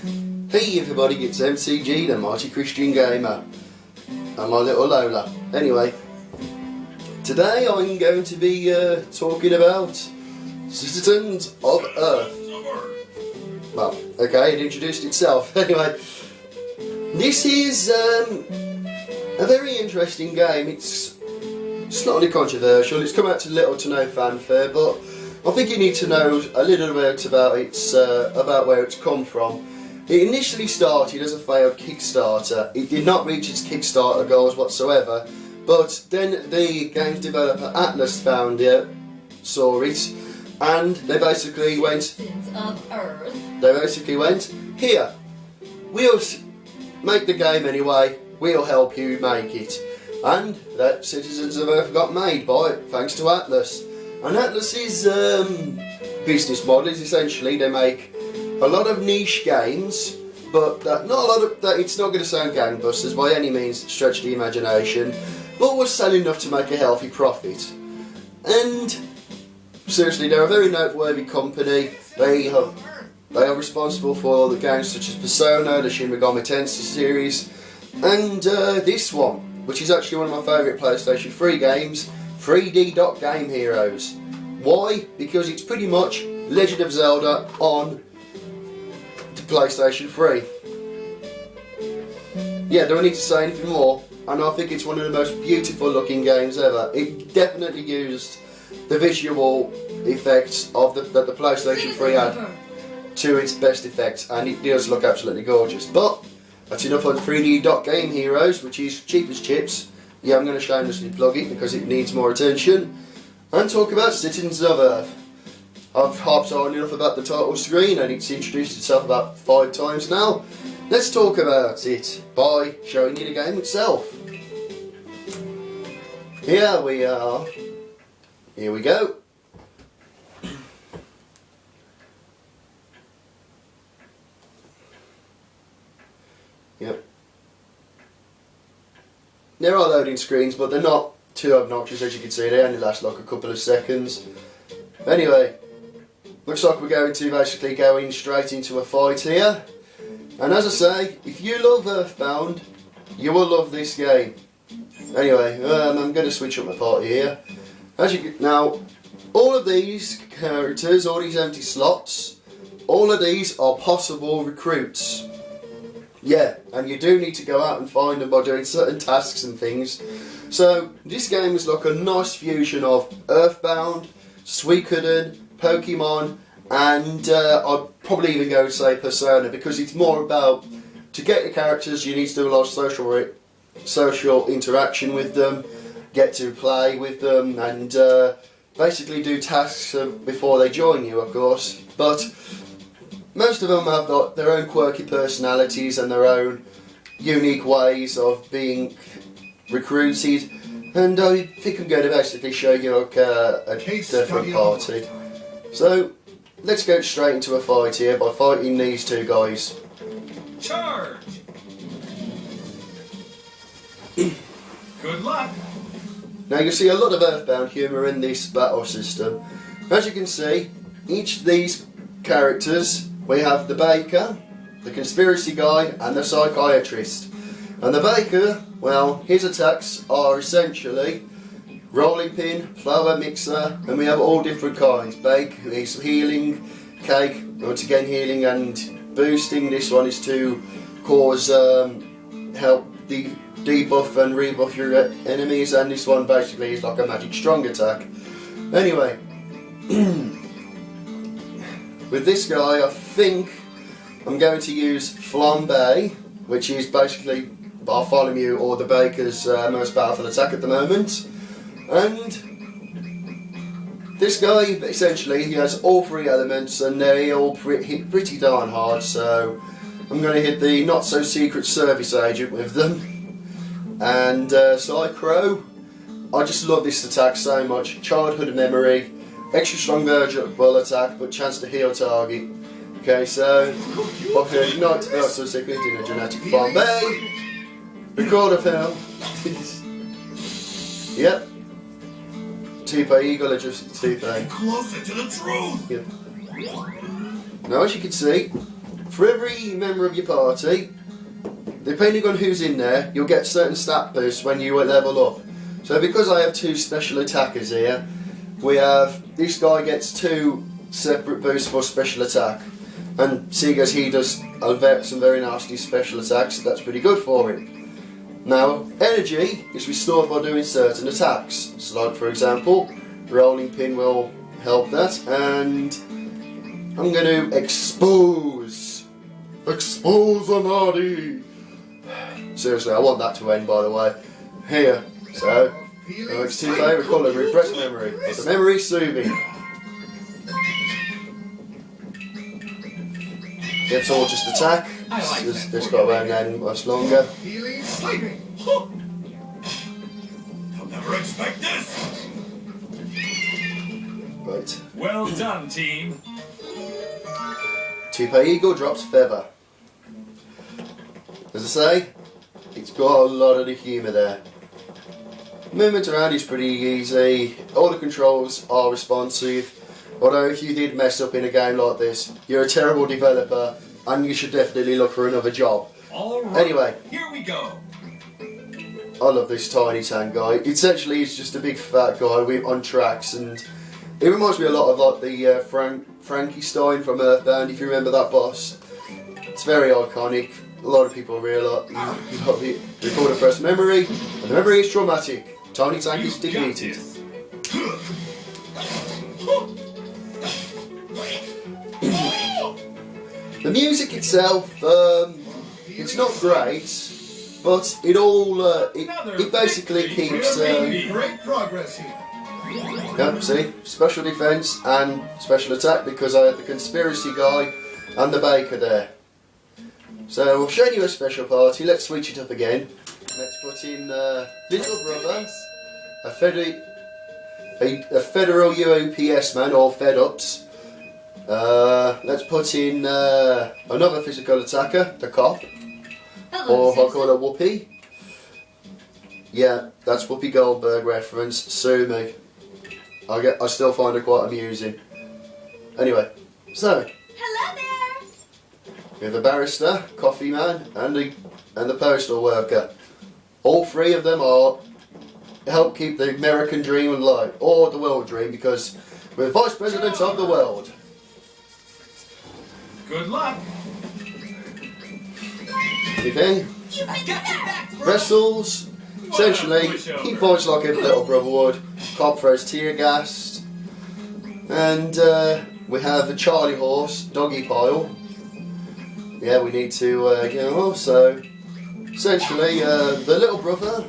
Hey everybody, it's MCG, the Mighty Christian Gamer, and my little Lola. Anyway, today I'm going to be talking about Citizens of Earth. Well, okay, it introduced itself. Anyway, this is a very interesting game. It's slightly controversial. It's come out to little to no fanfare, but I think you need to know a little bit about about where it's come from. It initially started as a failed Kickstarter. It did not reach its Kickstarter goals whatsoever, but then the game's developer Atlas found it, saw it, and they basically went, here, we'll make the game anyway, we'll help you make it. And that Citizens of Earth got made by it, thanks to Atlas. And Atlas's business model is essentially they make a lot of niche games, but it's not going to sound gangbusters by any means, stretch the imagination, but will sell enough to make a healthy profit. And seriously, they're a very noteworthy company. They are responsible for all the games such as Persona, the Shin Megami Tensei series, and this one, which is actually one of my favourite PlayStation 3 games, 3D Dot Game Heroes. Why? Because it's pretty much Legend of Zelda on PlayStation 3. Yeah, do I need to say anything more? And I think it's one of the most beautiful looking games ever. It definitely used the visual effects of that the PlayStation 3 had to its best effect, and it does look absolutely gorgeous. But that's enough on 3D Dot Game Heroes, which is cheap as chips. Yeah, I'm going to shamelessly plug it because it needs more attention, and talk about Citizens of Earth. I've harped on enough about the title screen, and it's introduced itself about 5 times now. Let's talk about it by showing you the game itself. Here we are. Here we go. Yep. There are loading screens, but they're not too obnoxious, as you can see. They only last like a couple of seconds. Anyway, looks like we're going to basically go in straight into a fight here. And as I say, if you love Earthbound, you will love this game. Anyway, I'm going to switch up my party here. Now, all of these characters, all these empty slots, all of these are possible recruits. Yeah, and you do need to go out and find them by doing certain tasks and things. So, this game is like a nice fusion of Earthbound, Suikoden, Pokemon, and I'd probably even go and say Persona, because it's more about, to get the characters you need to do a lot of social interaction with them, get to play with them, and basically do tasks before they join you, of course. But most of them have got their own quirky personalities and their own unique ways of being recruited, and I think I'm going to basically show you like a different party. So let's go straight into a fight here by fighting these two guys. Charge! Good luck! Now you see a lot of Earthbound humour in this battle system. As you can see, each of these characters, we have the baker, the conspiracy guy, and the psychiatrist. And the baker, well, his attacks are essentially rolling pin, flour mixer, and we have all different kinds. Bake is healing, cake, once again healing and boosting. This one is to cause, help debuff and rebuff your enemies, and this one basically is like a magic strong attack. Anyway, with this guy I think I'm going to use Flambe, which is basically Bartholomew or the Baker's most powerful attack at the moment. And this guy, essentially, he has all 3 elements, and they all hit pretty darn hard, so I'm going to hit the not-so-secret service agent with them. And Psychro, I just love this attack so much. Childhood memory, extra strong verbal attack, but chance to heal target. Okay, so, okay, not so secret in a genetic farm. Record of hell. Yep. Tupe, you gotta just Tupe. Closer to the truth. Yep. Now, as you can see, For every member of your party, depending on who's in there, you'll get certain stat boosts when you level up. So because I have 2 special attackers here, we have, this guy gets 2 separate boosts for special attack. And seeing as he does some very nasty special attacks, that's pretty good for him. Now, energy is restored by doing certain attacks. So like for example, rolling pin will help that, and I'm going to expose Anadi. Seriously, I want that to end, by the way. Here, so next two favourite colour, repress memory. The memory soothing. Gets all just attack. This got around then much longer. Healing sleeping. I'll never expect this. Right. Well done, team. Toupee Eagle drops feather. As I say, it's got a lot of the humour there. Movement around is pretty easy. All the controls are responsive. Although if you did mess up in a game like this, you're a terrible developer and you should definitely look for another job. Alright, Anyway, here we go. I love this Tiny Tank guy. Essentially, he's just a big fat guy on tracks, and it reminds me a lot of like the Frankenstein from Earthbound, if you remember that boss. It's very iconic. A lot of people realise it. Record a press memory, and the memory is traumatic. Tiny Tank is You got defeated. this. The music itself, it's not great, but it all it basically keeps. Great progress here. Yep, see, special defense and special attack because I had the conspiracy guy and the baker there. So we'll show you a special party. Let's switch it up again. Let's put in little brother, a federal UOPS man or Fed Ups. Let's put in another physical attacker, the cop, or I'll call her Whoopi. Yeah, that's Whoopi Goldberg reference. Sue me. I still find her quite amusing. Anyway, so Hello there! we have a barrister, coffee man, and the postal worker. All 3 of them are help keep the American dream alive, or the world dream, because we're vice presidents of the world. Good luck. Anything? You've been sacked! Wrestles. Essentially, he fights like a little brother would. Cop throws tear gas. And we have the Charlie horse, Doggy Pile. Yeah, we need to get him off. So, essentially, the little brother.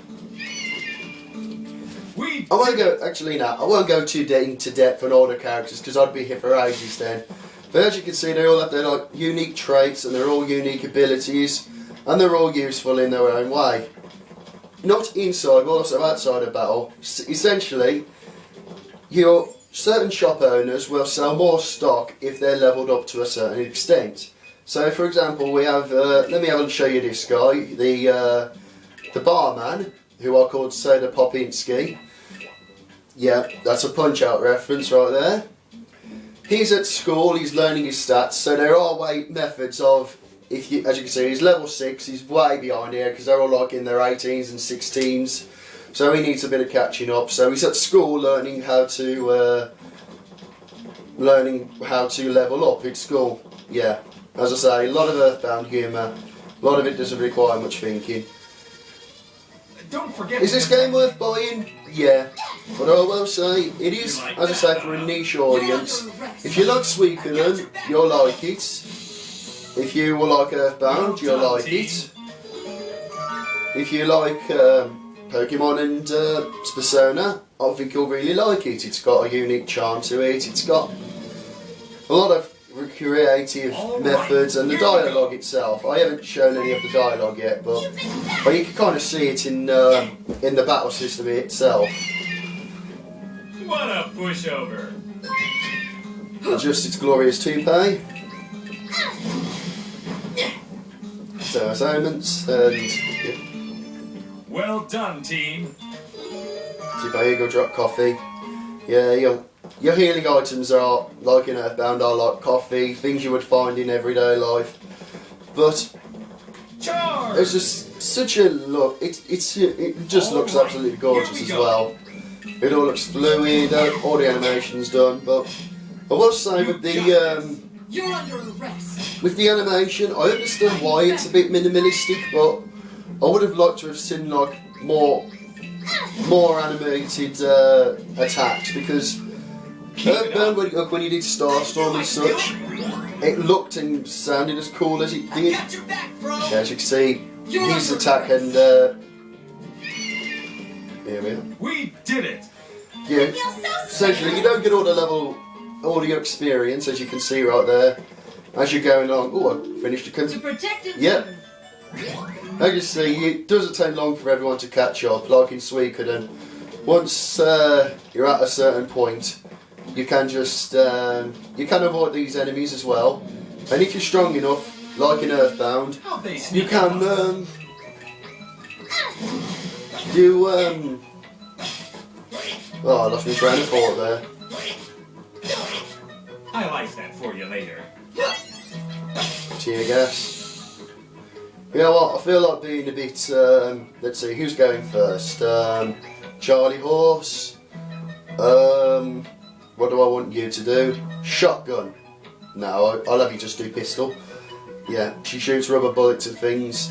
I won't go. Actually, no, I won't go too into depth on all the characters because I'd be here for ages then. But as you can see, they all have their like unique traits and they're all unique abilities, and they're all useful in their own way. Not inside, but also outside of battle. Essentially, your certain shop owners will sell more stock if they're leveled up to a certain extent. So, for example, we have. Let me have a show you this guy, the barman, who are called Soda Popinski. Yeah, that's a Punch-Out reference right there. He's at school. He's learning his stats. So there are methods of. As you can see, he's level 6, he's way behind here because they're all like in their 18s and 16s. So he needs a bit of catching up. So he's at school learning how to level up at school. Yeah, as I say, a lot of Earthbound humour. A lot of it doesn't require much thinking. Don't forget. Is this game worth buying? Yeah. But I will say, it is, as I say, for a niche audience. If you like Suikoden, you'll like it. If you will like Earthbound, you'll like it. If you like Pokemon and Persona, I think you'll really like it. It's got a unique charm to it. It's got a lot of creative methods and the dialogue itself. I haven't shown any of the dialogue yet, but you can kind of see it in the battle system itself. What a pushover. Just its glorious toupee. So assignments and yeah. Well done, team. Toupee Eagle drop coffee. Yeah, your healing items are like in Earthbound are like coffee, things you would find in everyday life. but Charge! it's just such a look. It just looks Alright, absolutely gorgeous here we as go. well. It all looks fluid. All the animation's done, but I will say with the You're under arrest. with the animation, I understand why it's a bit minimalistic, but I would have liked to have seen like more animated attacks, because Earthbound, when you did Starstorm and such, it looked and sounded as cool as it I did. got your back, bro. Yeah, as you can see, his attack and here we are. We did it! Yeah, Feel so essentially you don't get all the experience, as you can see right there, as you're going along. Oh, I finished to the protect it. Yep. As you see, it doesn't take long for everyone to catch up, like in Suikoden. Once you're at a certain point, you can just you can avoid these enemies as well. And if you're strong enough, like in Earthbound, How'd they you sneak can up? oh, I lost my train of thought there. I'll ice that for you later. Tear gas. You know what? I feel like being a bit. Let's see, who's going first? Charlie Horse. What do I want you to do? Shotgun. No, I'll have you just do pistol. Yeah, she shoots rubber bullets and things.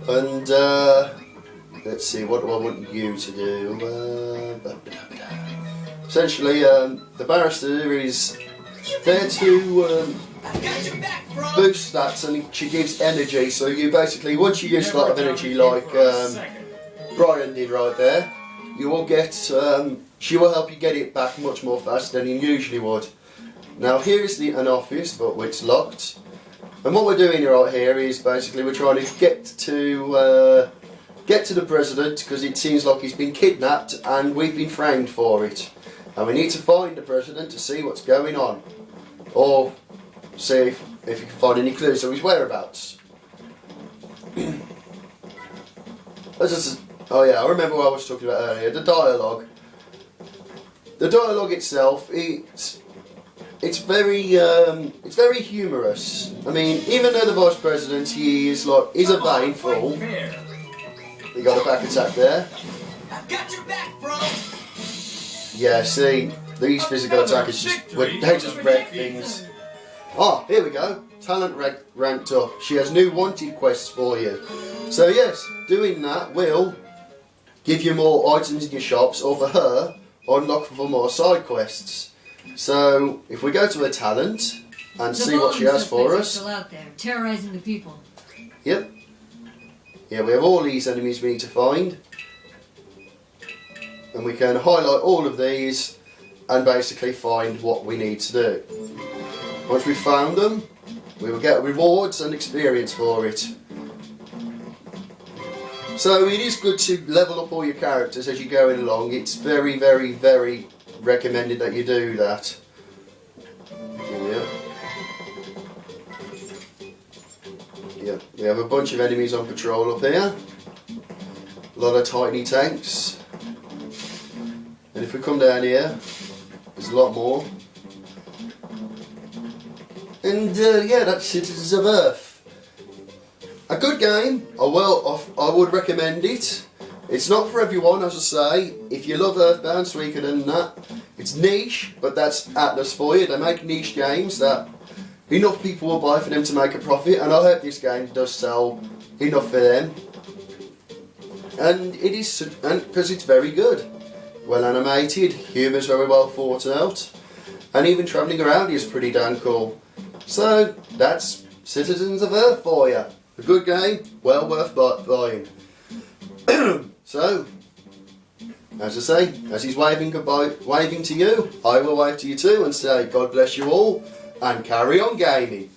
And let's see, what do I want you to do? Essentially, the barrister is there to I got your back, bro. boost stats, and she gives energy. So you basically, once you use a lot of energy, like Brian did right there, you will get. She will help you get it back much more fast than you usually would. Now here is an office, but it's locked. And what we're doing right here is basically we're trying to get to the president, because it seems like he's been kidnapped and we've been framed for it. And we need to find the president to see what's going on, or see if you can find any clues to his whereabouts. Oh yeah, I remember what I was talking about earlier. The dialogue. The dialogue itself, it's very humorous. I mean, even though the vice president, he's a vain fool. He got a back attack there. I got your back, bro. Yeah, see, these physical attackers they just wreck things. Oh, here we go. Talent ranked up. She has new wanted quests for you. So yes, doing that will give you more items in your shops, or for her, unlock for more side quests. So if we go to her talent and see what she has for us. Still out there, terrorizing the people. Yep. Yeah, we have all these enemies we need to find. And we can highlight all of these and basically find what we need to do. Once we've found them, we will get rewards and experience for it. So it is good to level up all your characters as you're going along. It's very, very, very recommended that you do that. Yeah. Yeah, we have a bunch of enemies on patrol up here. A lot of tiny tanks. And if we come down here, there's a lot more. And yeah, that's Citizens of Earth. A good game. I would recommend it. It's not for everyone, as I say. If you love Earthbound, Suikoden and that, it's niche, but that's Atlas for you. They make niche games that enough people will buy for them to make a profit, and I hope this game does sell enough for them. And it is, because it's very good. Well animated, humour's very well thought out, and even travelling around is pretty damn cool. So that's Citizens of Earth for you. A good game, well worth buying. So, as I say, as he's waving goodbye, waving to you, I will wave to you too and say God bless you all and carry on gaming.